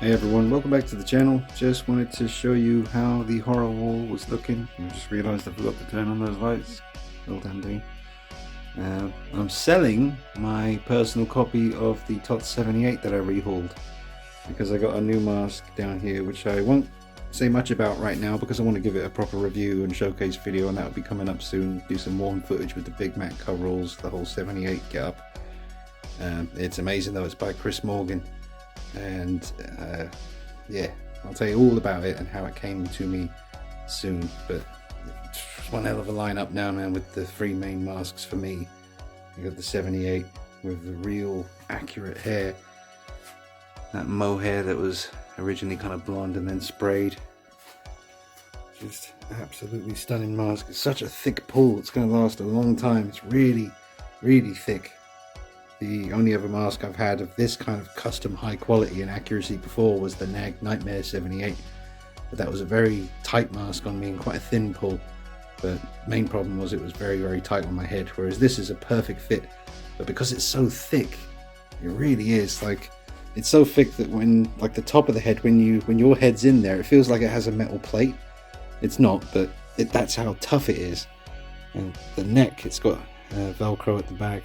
Hey everyone, welcome back to the channel. Just wanted to show you how the horror wall was looking. I just realised I forgot to turn on those lights. Well done, Dean. I'm selling my personal copy of the TOTS 78 that I rehauled because I got a new mask down here which I won't say much about right now because I want to give it a proper review and showcase video, and that will be coming up soon. Do some warm footage with the Big Mac coveralls, the whole 78 get up. It's amazing though, it's by Chris Morgan. And yeah, I'll tell you all about it and how it came to me soon. But it's one hell of a lineup now, man, with the three main masks for me. You got the 78 with the real accurate hair, that mohair that was originally kind of blonde and then sprayed. Just absolutely stunning mask. It's such a thick pull, it's going to last a long time. It's really, really thick. The only other mask I've had of this kind of custom high quality and accuracy before was the Nightmare 78, but that was a very tight mask on me and quite a thin pull. But main problem was it was very, very tight on my head, whereas this is a perfect fit. But because it's so thick, it really is, like, it's so thick that when, like, the top of the head, when your head's in there, it feels like it has a metal plate. It's not, but that's how tough it is. And the neck, it's got Velcro at the back.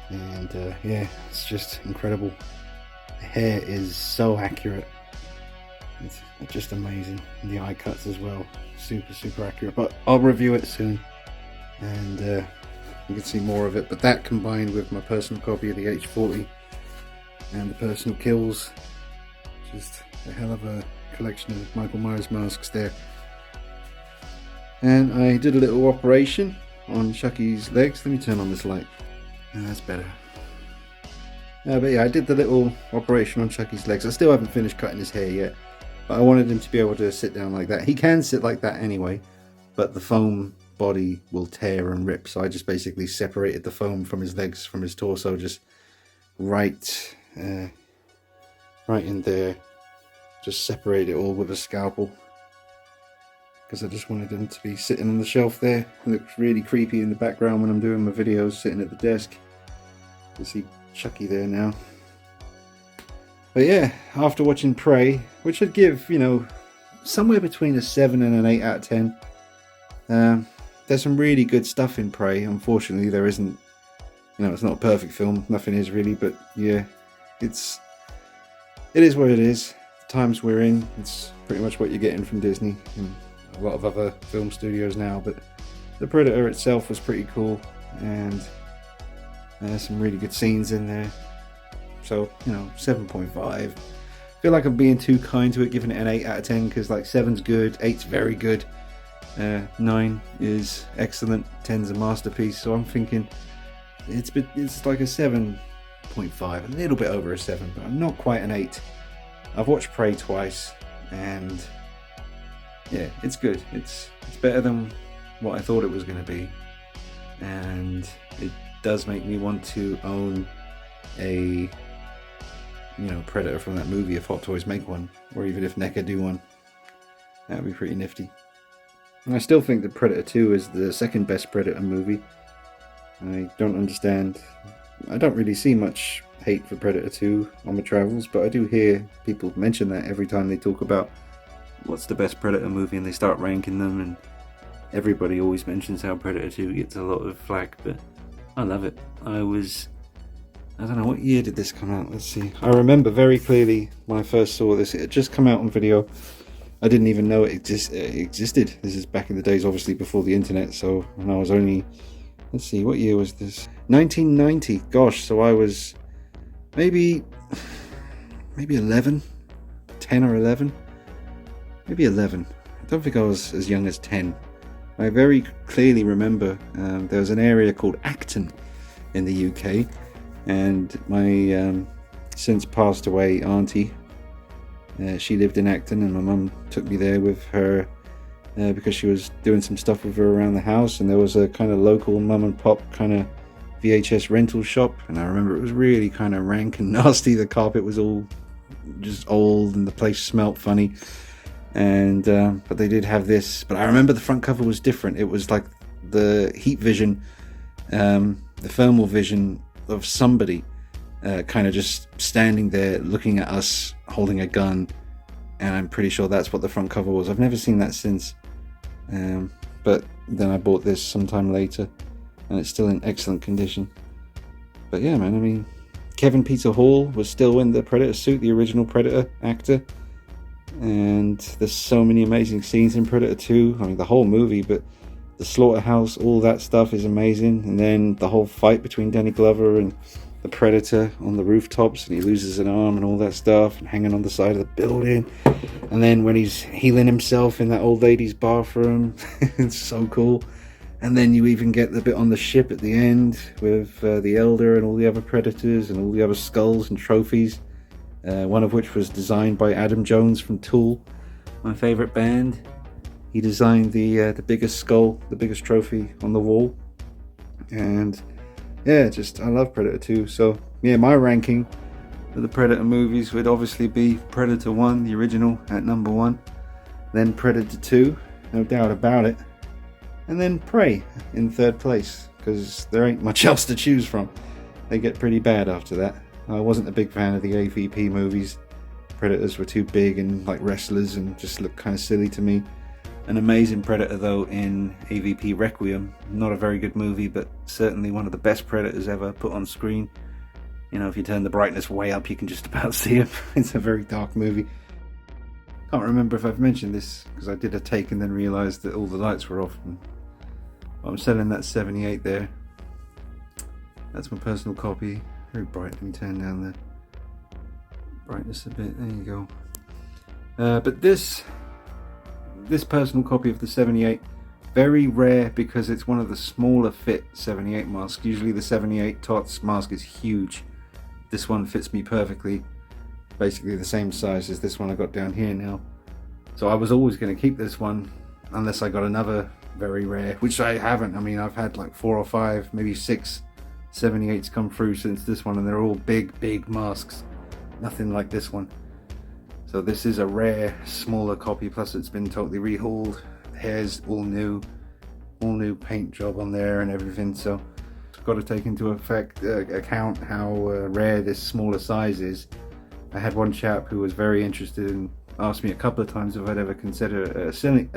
And yeah, it's just incredible. The hair is so accurate, it's just amazing. And the eye cuts as well, super accurate. But I'll review it soon, and you can see more of it. But that combined with my personal copy of the H40 and the personal kills, just a hell of a collection of Michael Myers masks there. And I did a little operation on Chucky's legs. Let me turn on this light. That's better. But yeah, I did the little operation on Chucky's legs. I still haven't finished cutting his hair yet, but I wanted him to be able to sit down like that. He can sit like that anyway, but the foam body will tear and rip, so I just basically separated the foam from his legs, from his torso, just right in there. Just separate it all with a scalpel, because I just wanted him to be sitting on the shelf there. It looks really creepy in the background when I'm doing my videos, sitting at the desk. You see Chucky there now. But yeah, after watching Prey, which I'd give, you know, somewhere between a 7 and an 8 out of 10. There's some really good stuff in Prey. Unfortunately, there isn't, you know, it's not a perfect film. Nothing is really, but yeah, it is what it is. The times we're in, it's pretty much what you're getting from Disney and a lot of other film studios now. But the Predator itself was pretty cool, and there's some really good scenes in there. So, you know, 7.5. I feel like I'm being too kind to it, giving it an 8 out of 10, because like 7's good, 8's very good, 9 is excellent, 10's a masterpiece. So I'm thinking it's like a 7.5, a little bit over a 7, but I'm not quite an 8. I've watched Prey twice, and yeah, it's good. It's better than what I thought it was going to be, and it does make me want to own a, you know, Predator from that movie if Hot Toys make one, or even if NECA do one. That would be pretty nifty. And I still think that Predator 2 is the second best Predator movie. I don't understand. I don't really see much hate for Predator 2 on my travels, but I do hear people mention that every time they talk about what's the best Predator movie and they start ranking them, and everybody always mentions how Predator 2 gets a lot of flack, but I love it. I don't know, what year did this come out? Let's see. I remember very clearly when I first saw this, it had just come out on video. I didn't even know it existed. This is back in the days, obviously, before the internet, so when I was only, let's see, what year was this? 1990. Gosh, so I was maybe 11, 10 or 11. Maybe 11. I don't think I was as young as 10. I very clearly remember there was an area called Acton in the UK, and my since passed away auntie, she lived in Acton, and my mum took me there with her because she was doing some stuff with her around the house, and there was a kind of local mum and pop kind of VHS rental shop, and I remember it was really kind of rank and nasty. The carpet was all just old and the place smelt funny. And but they did have this, but I remember the front cover was different. It was like the heat vision, the thermal vision of somebody kind of just standing there looking at us holding a gun, and I'm pretty sure that's what the front cover was. I've never seen that since, but then I bought this sometime later and it's still in excellent condition. But yeah, man, I mean, Kevin Peter Hall was still in the Predator suit, the original Predator actor, and there's so many amazing scenes in Predator 2. I mean, the whole movie, but the slaughterhouse, all that stuff is amazing. And then the whole fight between Danny Glover and the Predator on the rooftops, and he loses an arm and all that stuff, and hanging on the side of the building. And then when he's healing himself in that old lady's bathroom, it's so cool. And then you even get the bit on the ship at the end with the Elder and all the other Predators and all the other skulls and trophies, one of which was designed by Adam Jones from Tool, my favorite band. He designed the biggest skull, the biggest trophy on the wall. And yeah, just I love Predator 2. So yeah, my ranking of the Predator movies would obviously be Predator 1, the original, at number 1, then Predator 2, no doubt about it, and then Prey in third place, because there ain't much else to choose from. They get pretty bad after that. I wasn't a big fan of the AVP movies. Predators were too big and like wrestlers and just looked kind of silly to me. An amazing Predator though in AVP Requiem. Not a very good movie, but certainly one of the best Predators ever put on screen. You know, if you turn the brightness way up, you can just about see him. It's a very dark movie. Can't remember if I've mentioned this, because I did a take and then realised that all the lights were off. I'm selling that 78 there. That's my personal copy. Very bright. Let me turn down the brightness a bit. There you go. But this personal copy of the 78, very rare because it's one of the smaller fit 78 masks. Usually the 78 TOTS mask is huge. This one fits me perfectly. Basically the same size as this one I got down here now. So I was always going to keep this one unless I got another very rare, which I haven't. I mean, I've had like 4 or 5, maybe 6 78s come through since this one, and they're all big masks. Nothing like this one. So this is a rare, smaller copy, plus it's been totally rehauled. The hair's all new paint job on there and everything. So I've got to take into account how rare this smaller size is. I had one chap who was very interested and asked me a couple of times if I'd ever consider selling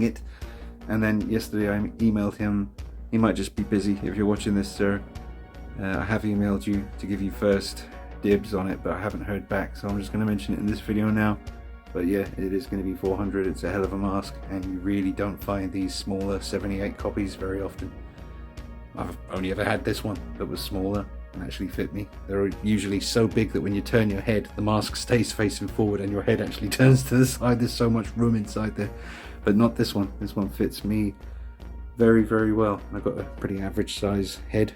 it. And then yesterday I emailed him. He might just be busy. If you're watching this, sir, I have emailed you to give you first dibs on it, but I haven't heard back, so I'm just going to mention it in this video now. But yeah, it is going to be 400. It's a hell of a mask, and you really don't find these smaller 78 copies very often. I've only ever had this one that was smaller and actually fit me. They're usually so big that when you turn your head, the mask stays facing forward and your head actually turns to the side. There's so much room inside there. But not this one. This one fits me very well. I've got a pretty average size head.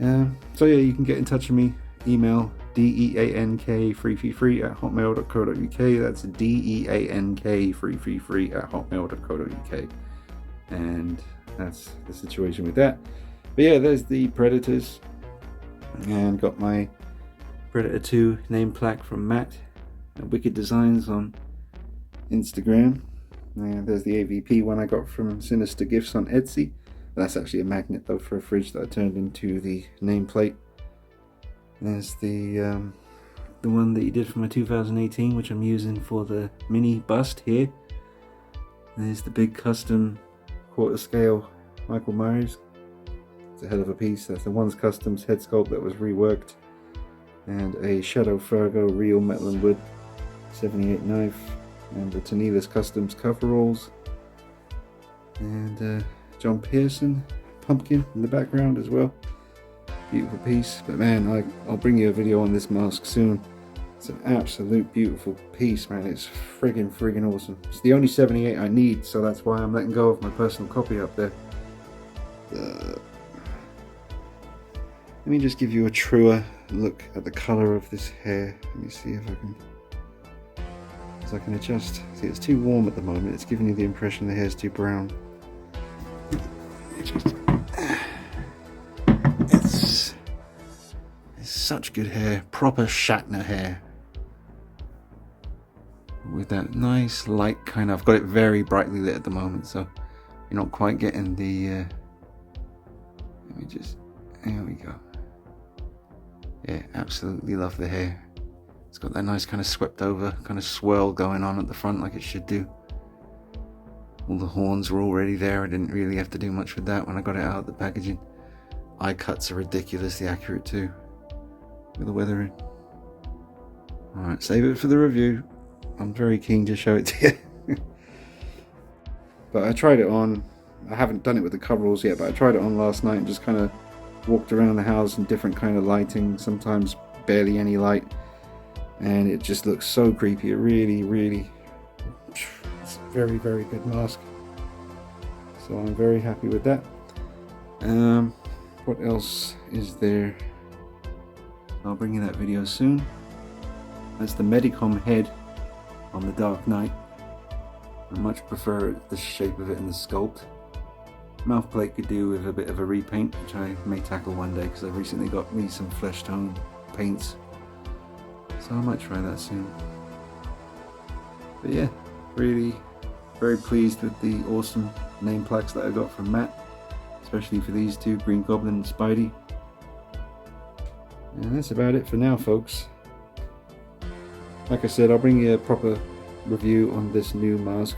So yeah, you can get in touch with me. Email deank333@hotmail.co.uk. That's deank333@hotmail.co.uk. And that's the situation with that. But yeah, there's the Predators. And got my Predator 2 name plaque from Matt at Wicked Designs on Instagram. There's the AVP one I got from Sinister Gifts on Etsy. That's actually a magnet though for a fridge that I turned into the nameplate. There's the one that you did for my 2018, which I'm using for the mini bust here. There's the big custom quarter scale Michael Myers. It's a hell of a piece. That's the One's Customs head sculpt that was reworked. And a Shadow Fargo real metal and wood 78 knife. And the Tanila's Customs coveralls. And John Pearson pumpkin in the background as well. Beautiful piece. But man, I'll bring you a video on this mask soon. It's an absolute beautiful piece, man. It's friggin' awesome. It's the only 78 I need, so that's why I'm letting go of my personal copy up there. Let me just give you a truer look at the colour of this hair. Let me see if I can adjust. See, it's too warm at the moment. It's giving you the impression the hair's too brown. It's such good hair, proper Shatner hair, with that nice light kind of. I've got it very brightly lit at the moment, so you're not quite getting the. Let me just. There we go. Yeah, absolutely love the hair. It's got that nice kind of swept over, kind of swirl going on at the front like it should do. All the horns were already there. I didn't really have to do much with that when I got it out of the packaging. Eye cuts are ridiculously accurate too, with the weathering. Alright, save it for the review. I'm very keen to show it to you. But I tried it on. I haven't done it with the coveralls yet, but I tried it on last night and just kind of walked around the house in different kind of lighting, sometimes barely any light, and it just looks so creepy. It really, it's a very good mask. So I'm very happy with that. What else is there? I'll bring you that video soon. That's the Medicom head on the Dark Knight. I much prefer the shape of it and the sculpt. Mouth plate could do with a bit of a repaint, which I may tackle one day because I've recently got me some flesh tone paints. So I might try that soon. But yeah, really very pleased with the awesome name plaques that I got from Matt, especially for these two, Green Goblin and Spidey. And that's about it for now, folks. Like I said, I'll bring you a proper review on this new mask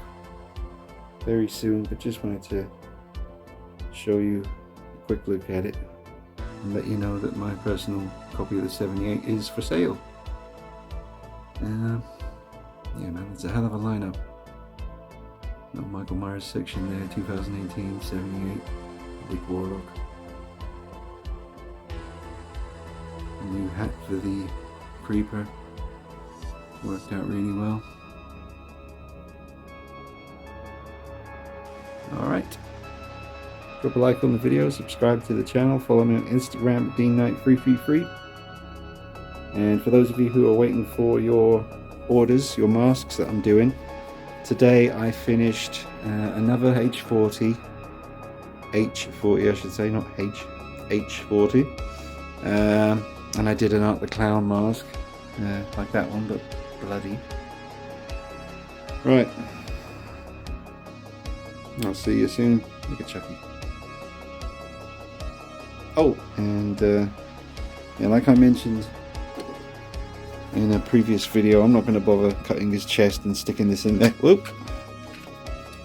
very soon, but just wanted to show you a quick look at it and let you know that my personal copy of the 78 is for sale. Yeah man, it's a hell of a lineup. No Michael Myers section there, 2018, 78, Big Warlock. A new hat for the Creeper, worked out really well. Alright, drop a like on the video, subscribe to the channel, follow me on Instagram at DeanKnight333. And for those of you who are waiting for your orders, your masks that I'm doing, today I finished another H40 I should say, not H40, and I did an Art the Clown mask, like that one, but bloody. Right, I'll see you soon. Look at Chucky. Oh, and yeah, like I mentioned in a previous video, I'm not going to bother cutting his chest and sticking this in there. Whoop!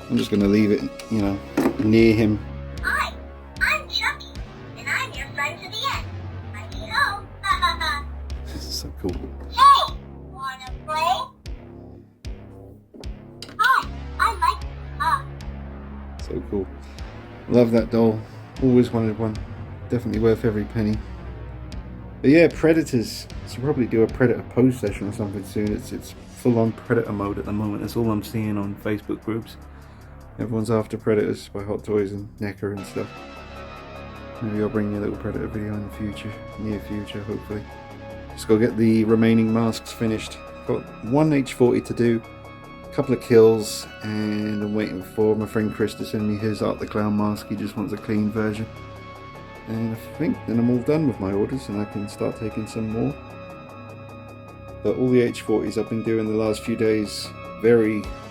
I'm just going to leave it, you know, near him. Hi, I'm Chucky, and I'm your friend to the end. I need home. This is so cool. Hey, wanna play? Hi, I like So cool. Love that doll. Always wanted one. Definitely worth every penny. But yeah, Predators. Should probably do a Predator pose session or something soon. It's full on Predator mode at the moment. That's all I'm seeing on Facebook groups. Everyone's after Predators by Hot Toys and NECA and stuff. Maybe I'll bring you a little Predator video in the future, near future, hopefully. Just gotta get the remaining masks finished. Got one H40 to do, a couple of kills, and I'm waiting for my friend Chris to send me his Art the Clown mask. He just wants a clean version. And I think then I'm all done with my orders and I can start taking some more. But all the H40s I've been doing the last few days,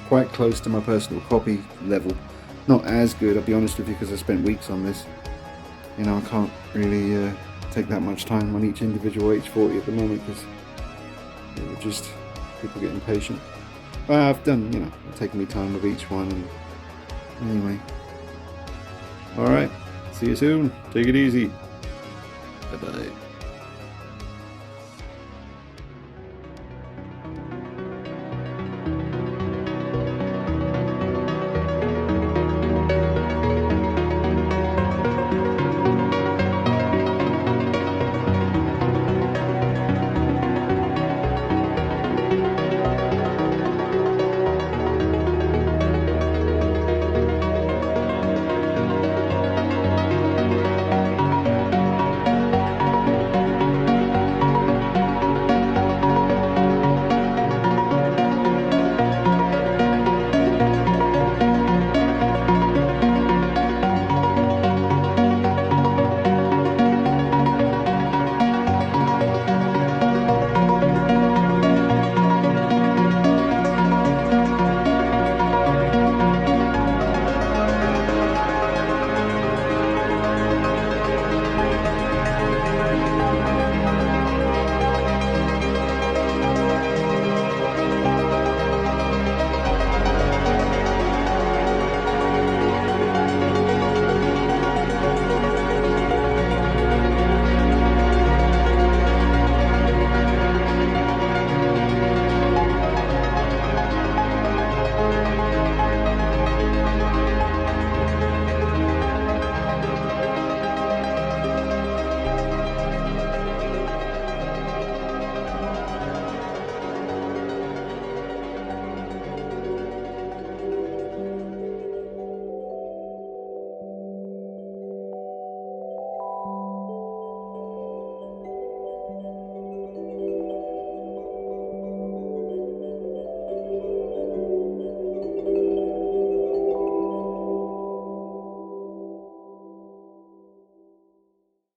quite close to my personal copy level. Not as good, I'll be honest with you, because I spent weeks on this. You know, I can't really take that much time on each individual H40 at the moment because we're just people getting impatient. But I've done, you know, I've taken me time with each one. And anyway, alright, see you soon. Take it easy. Bye bye.